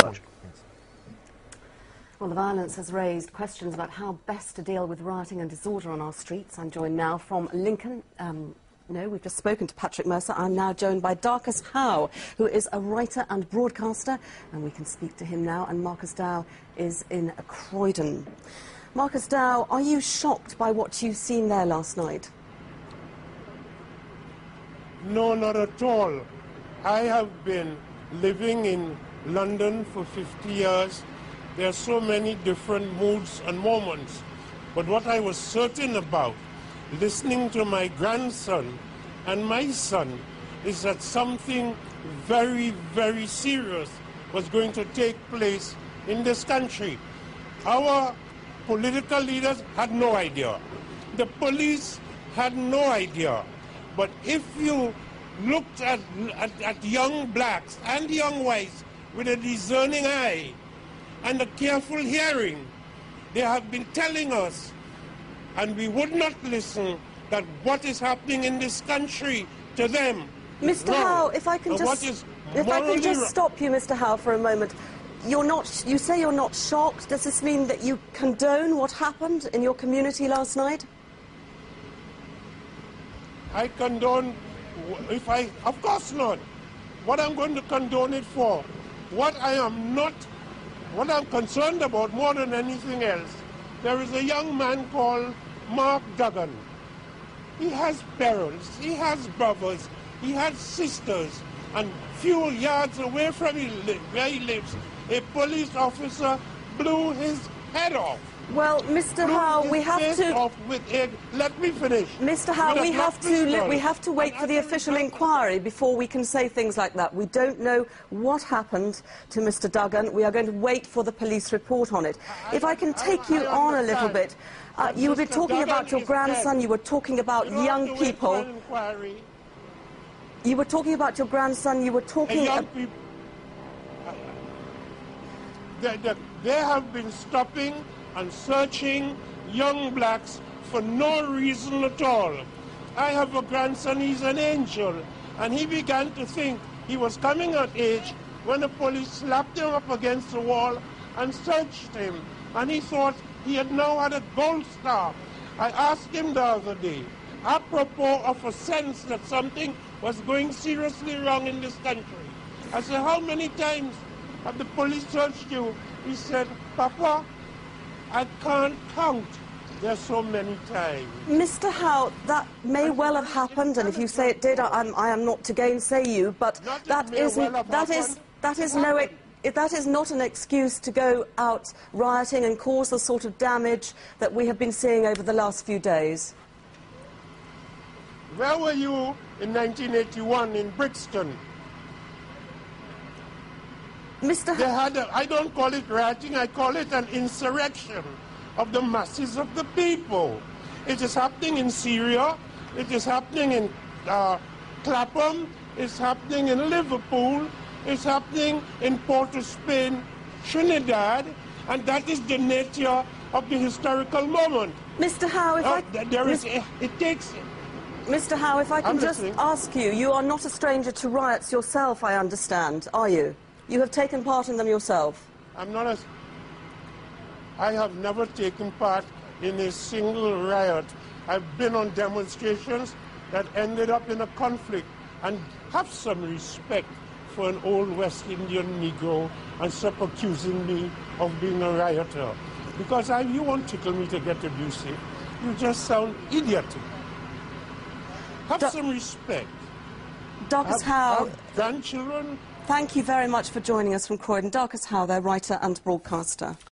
much. Well, the violence has raised questions about how best to deal with rioting and disorder on our streets. I'm joined now from Lincoln. No, we've just spoken to Patrick Mercer. I'm now joined by Darcus Howe, who is a writer and broadcaster, and we can speak to him now. And Marcus Dow is in Croydon. Marcus Dow, are you shocked by what you've seen there last night? No, not at all. I have been living in London for 50 years. There are so many different moods and moments. But what I was certain about, listening to my grandson and my son, is that something very, very serious was going to take place in this country. Our political leaders had no idea. The police had no idea. But if you looked at young blacks and young whites with a discerning eye and a careful hearing, they have been telling us, and we would not listen, that what is happening in this country to them is Mr. wrong. Howe, if I can just stop you, Mr. Howe, for a moment. You say you're not shocked. Does this mean that you condone what happened in your community last night? I condone, of course not. What I'm going to condone it for, what I'm concerned about more than anything else, there is a young man called Mark Duggan. He has parents, he has brothers, he has sisters, and few yards away from where he lives, a police officer blew his head off. Well, Mr. Howe, we have to... Let me finish. Mr. Howe, we have to wait for the official inquiry before we can say things like that. We don't know what happened to Mr. Duggan. We are going to wait for the police report on it. If I can take you on a little bit, you were talking about your grandson, you were talking about young people. You were talking about your grandson, you were talking... They have been stopping and searching young blacks for no reason at all. I have a grandson, he's an angel, and he began to think he was coming of age when the police slapped him up against the wall and searched him, and he thought he had now had a gold star. I asked him the other day, apropos of a sense that something was going seriously wrong in this country. I said, how many times have the police searched you? He said, Papa, I can't count. There's so many times. Mr. Howe, that may well have happened, and if you say it did, I am not to gainsay you, but that is not an excuse to go out rioting and cause the sort of damage that we have been seeing over the last few days. Where were you in 1981 in Brixton? Mr. Howe, I don't call it rioting, I call it an insurrection of the masses of the people. It is happening in Syria, it is happening in Clapham, it's happening in Liverpool, it's happening in Port-of-Spain, Trinidad, and that is the nature of the historical moment. Mr. Howe, Mr. Howe, if I can just ask you, you are not a stranger to riots yourself, I understand, are you? You have taken part in them yourself. I have never taken part in a single riot. I've been on demonstrations that ended up in a conflict, and have some respect for an old West Indian Negro and stop accusing me of being a rioter. Because you won't tickle me to get abusive. You just sound idiotic. Have some respect. Darcus Howe, have grandchildren. thank you very much for joining us from Croydon. Darcus Howe, their writer and broadcaster.